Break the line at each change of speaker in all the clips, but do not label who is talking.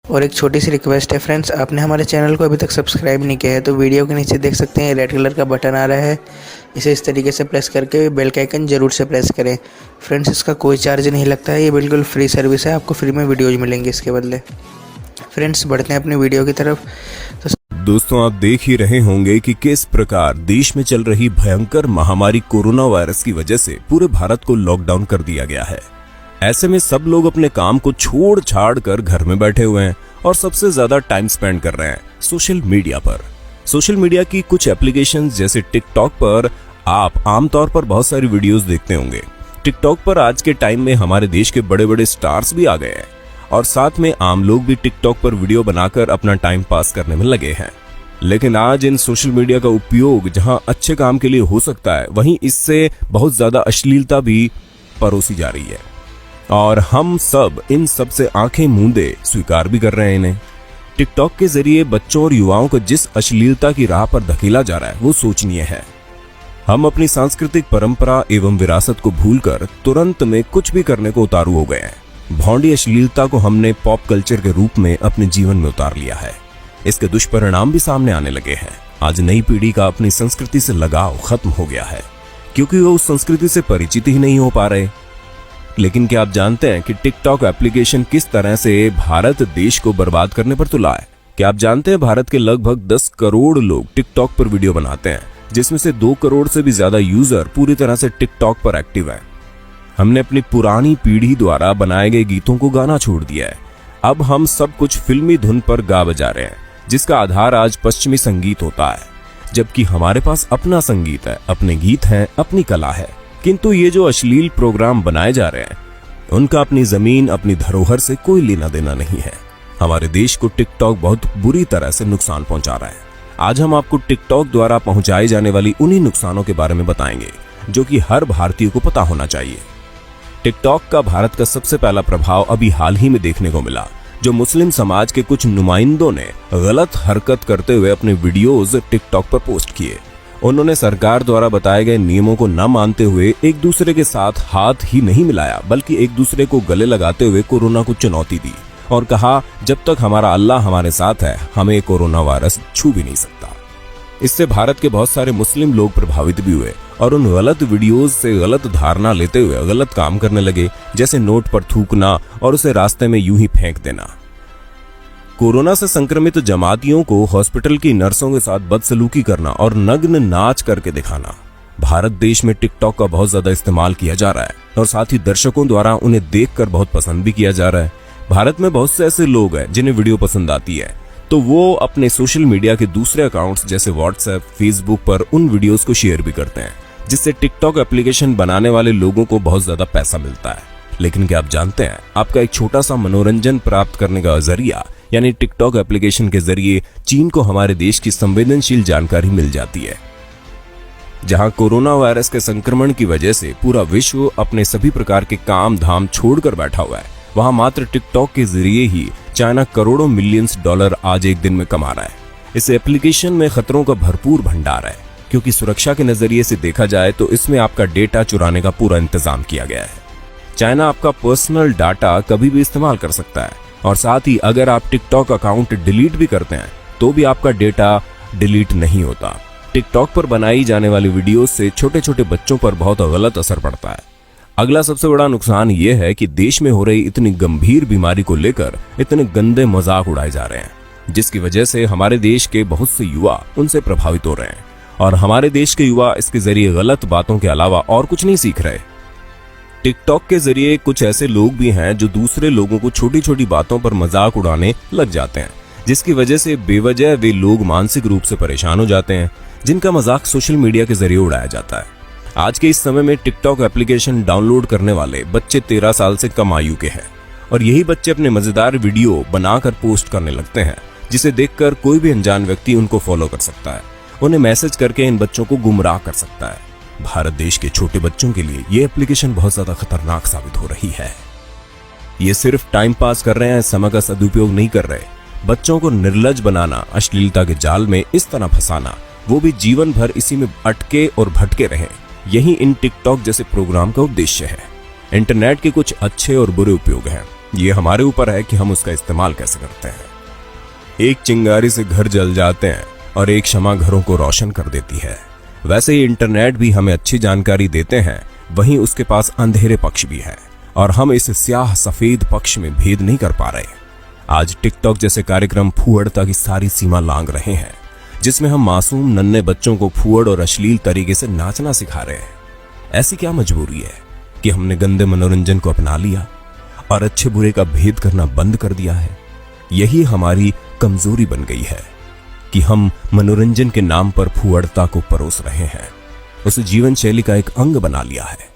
और एक छोटी सी रिक्वेस्ट है फ्रेंड्स, आपने हमारे चैनल को अभी तक सब्सक्राइब नहीं किया है तो वीडियो के नीचे देख सकते हैं रेड कलर का बटन आ रहा है, इसे इस तरीके से प्रेस करके बेल का आइकन ज़रूर से प्रेस करें। फ्रेंड्स, इसका कोई चार्ज नहीं लगता है, ये बिल्कुल फ्री सर्विस है, आपको फ्री में वीडियोज़ मिलेंगे इसके बदले। फ्रेंड्स, बढ़ते हैं अपनी वीडियो की तरफ।
दोस्तों, आप देख ही रहे होंगे कि किस प्रकार देश में चल रही भयंकर महामारी कोरोना वायरस की वजह से पूरे भारत को लॉकडाउन कर दिया गया है। ऐसे में सब लोग अपने काम को छोड़ छाड़ कर घर में बैठे हुए हैं और सबसे ज्यादा टाइम स्पेंड कर रहे हैं सोशल मीडिया पर। सोशल मीडिया की कुछ एप्लीकेशंस जैसे टिकटॉक पर आप आमतौर पर बहुत सारी वीडियोस देखते होंगे। टिकटॉक पर आज के टाइम में हमारे देश के बड़े बड़े स्टार्स भी आ गए हैं और साथ में आम लोग भी टिकटॉक पर वीडियो बनाकर अपना टाइम पास करने में लगे हैं। लेकिन आज इन सोशल मीडिया का उपयोग जहां अच्छे काम के लिए हो सकता है, वहीं इससे बहुत ज्यादा अश्लीलता भी परोसी जा रही है और हम सब इन सब से आंखें मूंदे स्वीकार भी कर रहे हैं इन्हें। टिकटॉक के जरिए बच्चों और युवाओं को जिस अश्लीलता की राह पर धकेला जा रहा है वो सोचनीय है। हम अपनी सांस्कृतिक परंपरा एवं विरासत को भूलकर तुरंत में कुछ भी करने को उतारू हो गए हैं। भौंडी अश्लीलता को हमने पॉप कल्चर के रूप में अपने जीवन में उतार लिया है। इसके दुष्परिणाम भी सामने आने लगे हैं। आज नई पीढ़ी का अपनी संस्कृति से लगाव खत्म हो गया है क्योंकि वो उस संस्कृति से परिचित ही नहीं हो पा रहे। लेकिन क्या आप जानते हैं कि टिकटॉक एप्लीकेशन किस तरह से भारत देश को बर्बाद करने पर तुला है? क्या आप जानते हैं भारत के लगभग 10 करोड़ लोग टिकटॉक पर वीडियो बनाते हैं, जिसमें से 2 करोड़ से भी ज्यादा यूजर पूरी तरह से टिकटॉक पर एक्टिव हैं। हमने अपनी पुरानी पीढ़ी द्वारा बनाए गए गीतों को गाना छोड़ दिया है। अब हम सब कुछ फिल्मी धुन पर गा बजा रहे हैं, जिसका आधार आज पश्चिमी संगीत होता है, जबकि हमारे पास अपना संगीत है, अपने गीत हैं, अपनी कला है। किंतु ये जो अश्लील प्रोग्राम बनाए जा रहे हैं, उनका अपनी जमीन, अपनी धरोहर से कोई लेना देना नहीं है। हमारे देश को टिकटॉक बहुत बुरी तरह से नुकसान पहुंचा रहा है। आज हम आपको टिकटॉक द्वारा पहुंचाई जाने वाली उन्हीं नुकसानों के बारे में बताएंगे जो कि हर भारतीय को पता होना चाहिए। टिकटॉक का भारत का सबसे पहला प्रभाव अभी हाल ही में देखने को मिला, जो मुस्लिम समाज के कुछ नुमाइंदों ने गलत हरकत करते हुए अपने वीडियोज टिकटॉक पर पोस्ट किए। उन्होंने सरकार द्वारा बताए गए नियमों को न मानते हुए एक दूसरे के साथ हाथ ही नहीं मिलाया, बल्कि एक दूसरे को गले लगाते हुए कोरोना को चुनौती दी और कहा, जब तक हमारा अल्लाह हमारे साथ है, हमें कोरोना वायरस छू भी नहीं सकता। इससे भारत के बहुत सारे मुस्लिम लोग प्रभावित भी हुए और उन गलत वीडियोज से गलत धारणा लेते हुए गलत काम करने लगे, जैसे नोट पर थूकना और उसे रास्ते में यूं ही फेंक देना। कोरोना से संक्रमित जमातियों को हॉस्पिटल की नर्सों के साथ बदसलूकी करना और नग्न नाच करके दिखाना। भारत देश में टिकटॉक का बहुत ज्यादा इस्तेमाल किया जा रहा है और साथ ही दर्शकों द्वारा उन्हें देखकर बहुत पसंद भी किया जा रहा है। भारत में बहुत से ऐसे लोग हैं जिन्हें वीडियो पसंद आती है, तो वो अपने सोशल मीडिया के दूसरे अकाउंट्स जैसे व्हाट्सएप, फेसबुक पर उन वीडियोस को शेयर भी करते हैं, जिससे टिकटॉक एप्लीकेशन बनाने वाले लोगों को बहुत ज्यादा पैसा मिलता है। लेकिन क्या आप जानते हैं, आपका एक छोटा सा मनोरंजन प्राप्त करने का जरिया यानी टिकटॉक एप्लीकेशन के जरिए चीन को हमारे देश की संवेदनशील जानकारी मिल जाती है। जहां कोरोना वायरस के संक्रमण की वजह से पूरा विश्व अपने सभी प्रकार के काम धाम छोड़कर बैठा हुआ है, वहां मात्र टिकटॉक के जरिए ही चाइना करोड़ों मिलियंस डॉलर आज एक दिन में कमा रहा है। इस एप्लीकेशन में खतरों का भरपूर भंडार है, क्योंकि सुरक्षा के नजरिए से देखा जाए तो इसमें आपका डेटा चुराने का पूरा इंतजाम किया गया है। चाइना आपका पर्सनल डाटा कभी भी इस्तेमाल कर सकता है और साथ ही अगर आप टिकटॉक अकाउंट डिलीट भी करते हैं तो भी आपका डेटा डिलीट नहीं होता। टिकटॉक पर बनाई जाने वाली वीडियोस से छोटे छोटे बच्चों पर बहुत गलत असर पड़ता है। अगला सबसे बड़ा नुकसान यह है कि देश में हो रही इतनी गंभीर बीमारी को लेकर इतने गंदे मजाक उड़ाए जा रहे हैं, जिसकी वजह से हमारे देश के बहुत से युवा उनसे प्रभावित हो रहे हैं और हमारे देश के युवा इसके जरिए गलत बातों के अलावा और कुछ नहीं सीख रहे। टिकटॉक के जरिए कुछ ऐसे लोग भी हैं जो दूसरे लोगों को छोटी छोटी बातों पर मजाक उड़ाने लग जाते हैं, जिसकी वजह से बेवजह वे लोग मानसिक रूप से परेशान हो जाते हैं, जिनका मजाक सोशल मीडिया के जरिए उड़ाया जाता है। आज के इस समय में टिकटॉक एप्लीकेशन डाउनलोड करने वाले बच्चे 13 साल से कम आयु के हैं और यही बच्चे अपने मजेदार वीडियो बनाकर पोस्ट करने लगते हैं, जिसे देखकर कोई भी अनजान व्यक्ति उनको फॉलो कर सकता है, उन्हें मैसेज करके इन बच्चों को गुमराह कर सकता है। भारत देश के छोटे बच्चों के लिए ये एप्लीकेशन बहुत ज्यादा खतरनाक साबित हो रही है। ये सिर्फ टाइम पास कर रहे हैं, समय का सदुपयोग नहीं कर रहे। बच्चों को निर्लज बनाना, अश्लीलता के जाल में इस तरह फंसाना, वो भी जीवन भर इसी में अटके और भटके रहें, यही इन टिकटॉक जैसे प्रोग्राम का उद्देश्य है। इंटरनेट के कुछ अच्छे और बुरे उपयोग हैं। ये हमारे ऊपर है कि हम उसका इस्तेमाल कैसे करते हैं। एक चिंगारी से घर जल जाते हैं और एक शमा घरों को रोशन कर देती है। वैसे ही इंटरनेट भी हमें अच्छी जानकारी देते हैं, वहीं उसके पास अंधेरे पक्ष भी है और हम इस स्याह सफेद पक्ष में भेद नहीं कर पा रहे। आज टिकटॉक जैसे कार्यक्रम फूहड़ता की सारी सीमा लांघ रहे हैं, जिसमें हम मासूम नन्हे बच्चों को फूहड़ और अश्लील तरीके से नाचना सिखा रहे हैं। ऐसी क्या मजबूरी है कि हमने गंदे मनोरंजन को अपना लिया और अच्छे बुरे का भेद करना बंद कर दिया है। यही हमारी कमजोरी बन गई है कि हम मनोरंजन के नाम पर फूहड़ता को परोस रहे हैं, उसे जीवन शैली का एक अंग बना लिया है।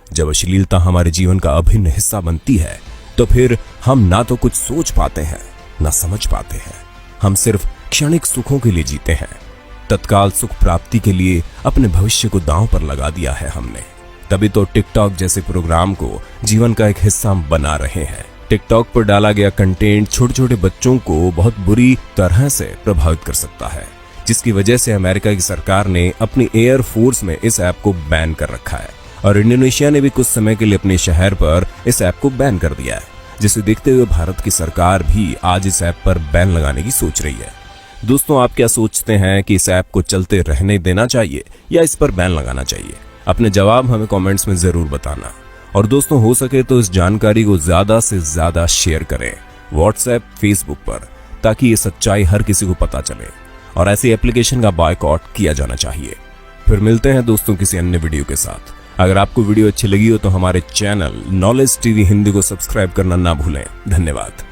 जब अश्लीलता हमारे जीवन का अभिन्न हिस्सा बनती है तो फिर हम ना तो कुछ सोच पाते हैं ना समझ पाते हैं। हम सिर्फ क्षणिक सुखों के लिए जीते हैं। तत्काल सुख प्राप्ति के लिए अपने भविष्य को दांव पर लगा दिया है हमने। तभी तो टिकटॉक जैसे प्रोग्राम को जीवन का एक हिस्सा बना रहे हैं। टिकटॉक पर डाला गया कंटेंट छोटे छोटे बच्चों को बहुत बुरी तरह से प्रभावित कर सकता है, जिसकी वजह से अमेरिका की सरकार ने अपनी एयर फोर्स में इस ऐप को बैन कर रखा है और इंडोनेशिया ने भी कुछ समय के लिए अपने शहर पर इस ऐप को बैन कर दिया है, जिसे देखते हुए भारत की सरकार भी आज इस ऐप पर बैन लगाने की सोच रही है। दोस्तों, आप क्या सोचते हैं कि इस ऐप को चलते रहने देना चाहिए या इस पर बैन लगाना चाहिए? अपने जवाब हमें कमेंट्स में जरूर बताना। और दोस्तों, हो सके तो इस जानकारी को ज्यादा से ज्यादा शेयर करें व्हाट्सएप, फेसबुक पर, ताकि ये सच्चाई हर किसी को पता चले और ऐसी एप्लीकेशन का बॉयकॉट किया जाना चाहिए। फिर मिलते हैं दोस्तों किसी अन्य वीडियो के साथ। अगर आपको वीडियो अच्छी लगी हो तो हमारे चैनल नॉलेज टीवी हिंदी को सब्सक्राइब करना ना भूलें। धन्यवाद।